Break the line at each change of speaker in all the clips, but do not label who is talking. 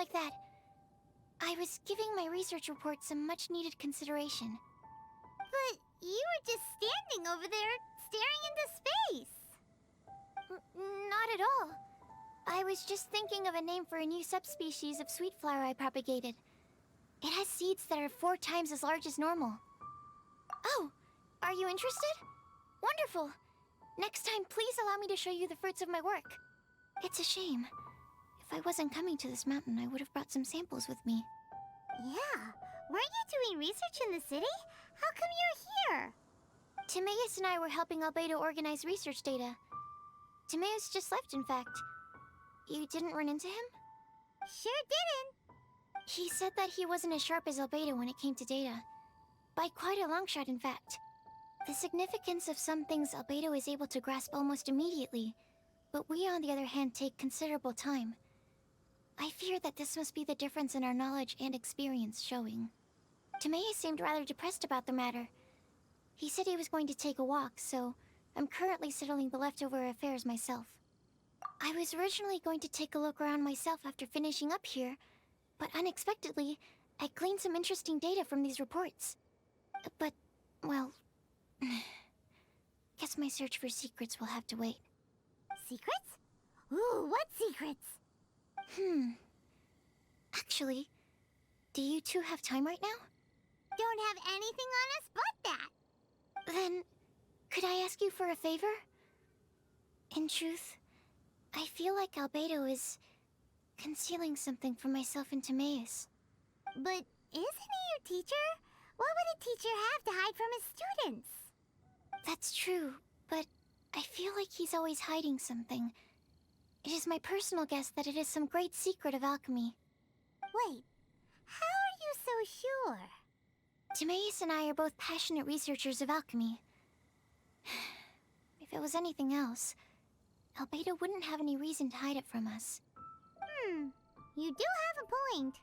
like that. I was giving my research report some much-needed consideration.
But you were just standing over there, staring into space.
Not at all. I was just thinking of a name for a new subspecies of sweet flower I propagated. It has seeds that are 4 times as large as normal. Oh, are you interested? Wonderful. Next time, please allow me to show you the fruits of my work. It's a shame. If I wasn't coming to this mountain, I would have brought some samples with me.
Yeah, weren't you doing research in the city? How come you're here?
Timaeus and I were helping Albedo organize research data. Timaeus just left, in fact. You didn't run into him?
Sure didn't.
He said that he wasn't as sharp as Albedo when it came to data. By quite a long shot, in fact. The significance of some things Albedo is able to grasp almost immediately, but we, on the other hand, take considerable time. I fear that this must be the difference in our knowledge and experience showing. Timaeus seemed rather depressed about the matter. He said he was going to take a walk, so I'm currently settling the leftover affairs myself. I was originally going to take a look around myself after finishing up here, but unexpectedly, I gleaned some interesting data from these reports. But, well... guess my search for secrets will have to wait.
Secrets? Ooh, what secrets?
Actually, do you two have time right now?
Don't have anything on us but that.
Then, could I ask you for a favor? In truth, I feel like Albedo is concealing something from myself and Timaeus.
But isn't he your teacher? What would a teacher have to hide from his students?
That's true, but I feel like he's always hiding something. It is my personal guess that it is some great secret of alchemy.
Wait, how are you so sure?
Timaeus and I are both passionate researchers of alchemy. If it was anything else, Albedo wouldn't have any reason to hide it from us.
You do have a point.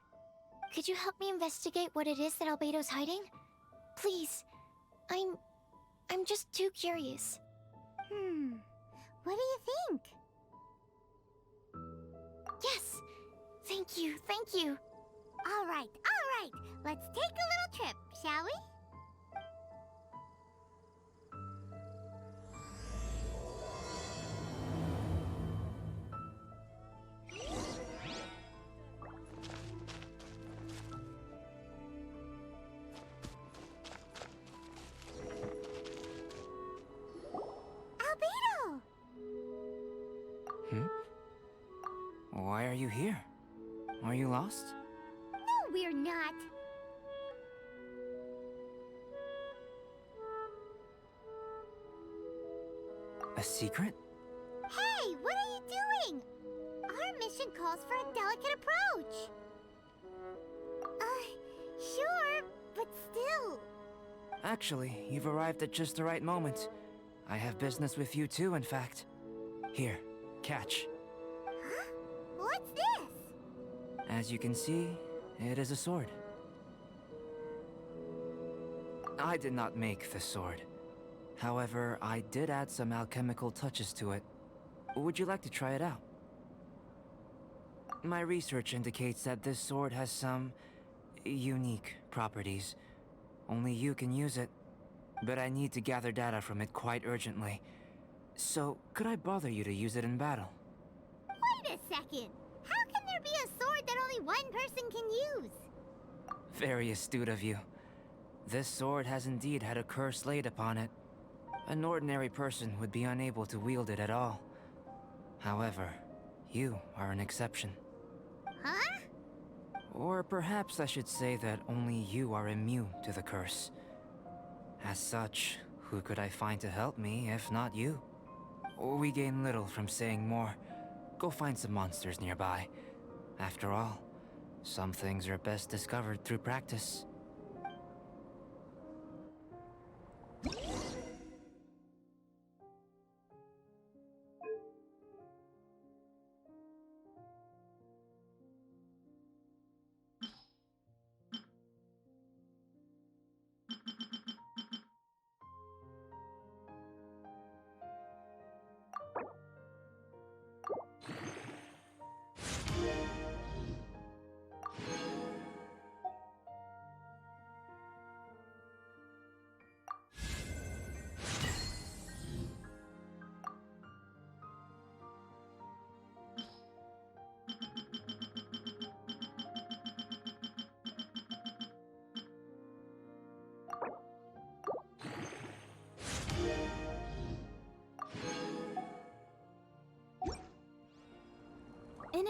Could you help me investigate what it is that Albedo's hiding? Please. I'm just too curious.
What do you think?
Yes! Thank you, thank you!
All right. Let's take a little trip, shall we? Albedo!
Why are you here? Are you lost?
No, we're not.
A secret?
Hey, what are you doing? Our mission calls for a delicate approach. Sure, but still.
Actually, you've arrived at just the right moment. I have business with you too, in fact. Here, catch.
Huh? What's this?
As you can see, it is a sword. I did not make the sword. However, I did add some alchemical touches to it. Would you like to try it out? My research indicates that this sword has some unique properties. Only you can use it, but I need to gather data from it quite urgently. So, could I bother you to use it in battle?
Wait a second. How can there be a sword that only one person can use?
Very astute of you. This sword has indeed had a curse laid upon it. An ordinary person would be unable to wield it at all. However, you are an exception.
Huh?
Or perhaps I should say that only you are immune to the curse. As such, who could I find to help me if not you? We gain little from saying more. Go find some monsters nearby. After all, some things are best discovered through practice.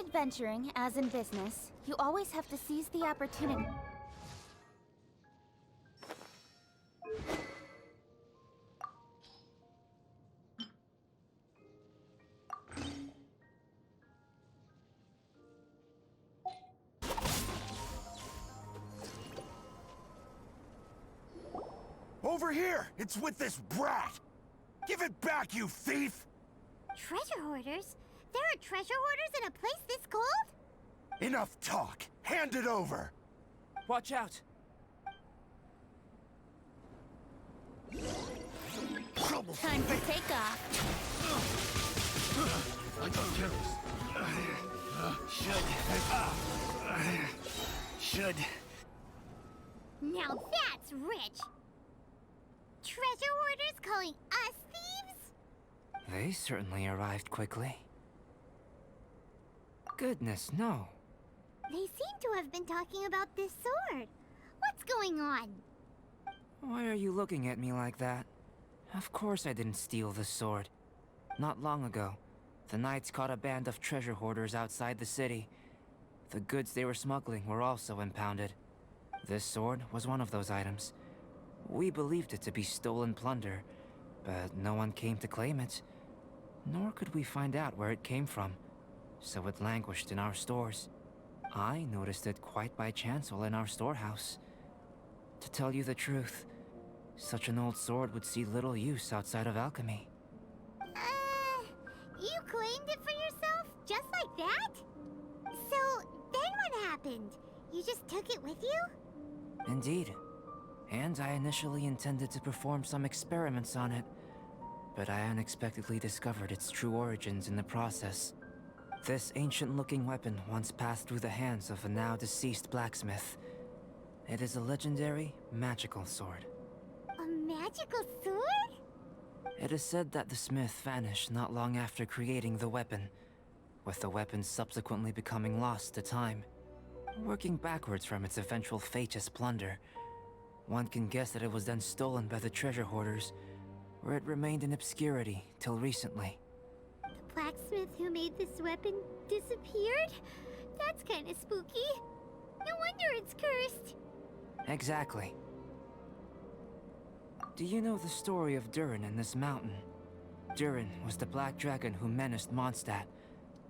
adventuring, as in business, you always have to seize the opportunity.
Over here! It's with this brat! Give it back, you thief!
Treasure hoarders? There are treasure hoarders in a place this cold?
Enough talk! Hand it over!
Watch out!
Time for takeoff.
I got careless. Should.
Now that's rich! Treasure hoarders calling us thieves?
They certainly arrived quickly. Goodness, no.
They seem to have been talking about this sword. What's going on?
Why are you looking at me like that? Of course I didn't steal this sword. Not long ago, the Knights caught a band of treasure hoarders outside the city. The goods they were smuggling were also impounded. This sword was one of those items. We believed it to be stolen plunder, but no one came to claim it. Nor could we find out where it came from, so it languished in our stores. I noticed it quite by chance while in our storehouse. To tell you the truth, such an old sword would see little use outside of alchemy.
You claimed it for yourself? Just like that? So, then what happened? You just took it with you?
Indeed. And I initially intended to perform some experiments on it, but I unexpectedly discovered its true origins in the process. This ancient-looking weapon once passed through the hands of a now-deceased blacksmith. It is a legendary, magical sword.
A magical sword?
It is said that the smith vanished not long after creating the weapon, with the weapon subsequently becoming lost to time. Working backwards from its eventual fate as plunder, one can guess that it was then stolen by the treasure hoarders, where it remained in obscurity till recently.
The blacksmith who made this weapon disappeared? That's kinda spooky. No wonder it's cursed.
Exactly. Do you know the story of Durin and this mountain? Durin was the black dragon who menaced Mondstadt,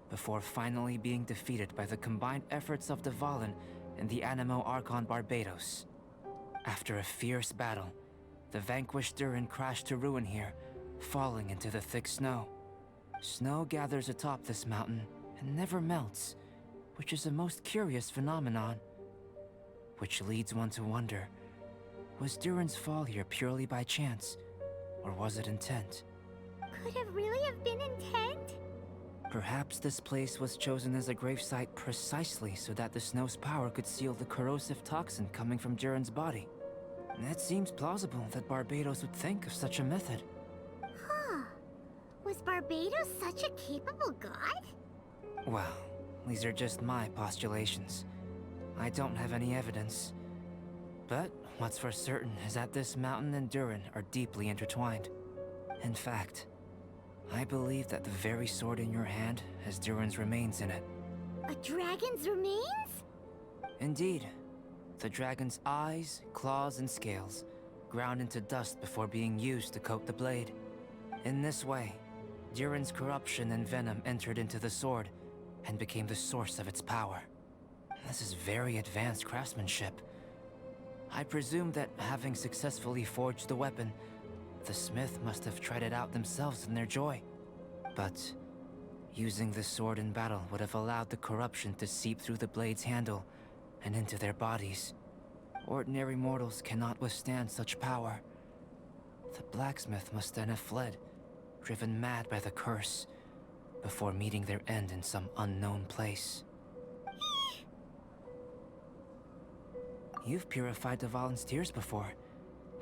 before finally being defeated by the combined efforts of the Valen and the Animo Archon Barbados. After a fierce battle, the vanquished Durin crashed to ruin here, falling into the thick snow. Snow gathers atop this mountain and never melts, which is a most curious phenomenon. Which leads one to wonder, was Durin's fall here purely by chance, or was it intent?
Could it really have been intent?
Perhaps this place was chosen as a gravesite precisely so that the snow's power could seal the corrosive toxin coming from Durin's body. It seems plausible that Barbados would think of such a method.
Huh. Was Barbados such a capable god?
Well, these are just my postulations. I don't have any evidence. But what's for certain is that this mountain and Durin are deeply intertwined. In fact, I believe that the very sword in your hand has Durin's remains in it.
A dragon's remains?
Indeed. The dragon's eyes, claws, and scales ground into dust before being used to coat the blade. In this way, Durin's corruption and venom entered into the sword and became the source of its power. This is very advanced craftsmanship. I presume that having successfully forged the weapon, the smith must have tried it out themselves in their joy. But using the sword in battle would have allowed the corruption to seep through the blade's handle and into their bodies. Ordinary mortals cannot withstand such power. The blacksmith must then have fled, driven mad by the curse, before meeting their end in some unknown place. You've purified the Valen's tears before,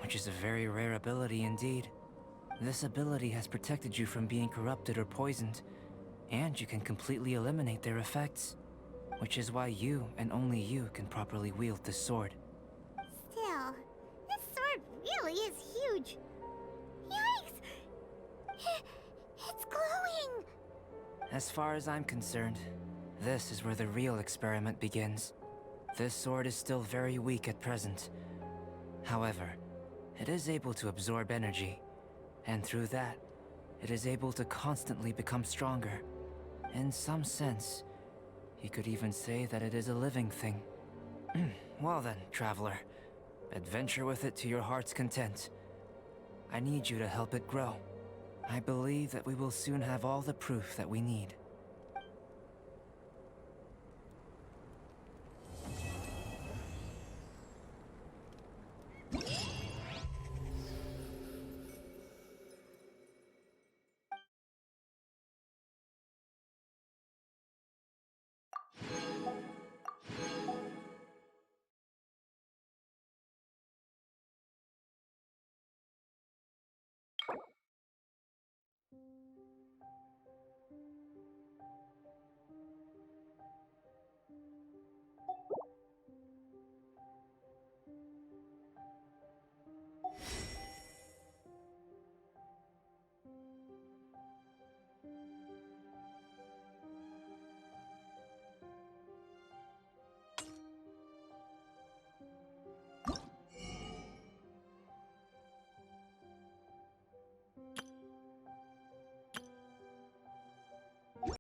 which is a very rare ability indeed. This ability has protected you from being corrupted or poisoned, and you can completely eliminate their effects, which is why you and only you can properly wield this sword.
Still, this sword really is huge. Yikes! It's glowing!
As far as I'm concerned, this is where the real experiment begins. This sword is still very weak at present. However, it is able to absorb energy, and through that, it is able to constantly become stronger. In some sense, you could even say that it is a living thing. Well then, traveler, adventure with it to your heart's content. I need you to help it grow. I believe that we will soon have all the proof that we need.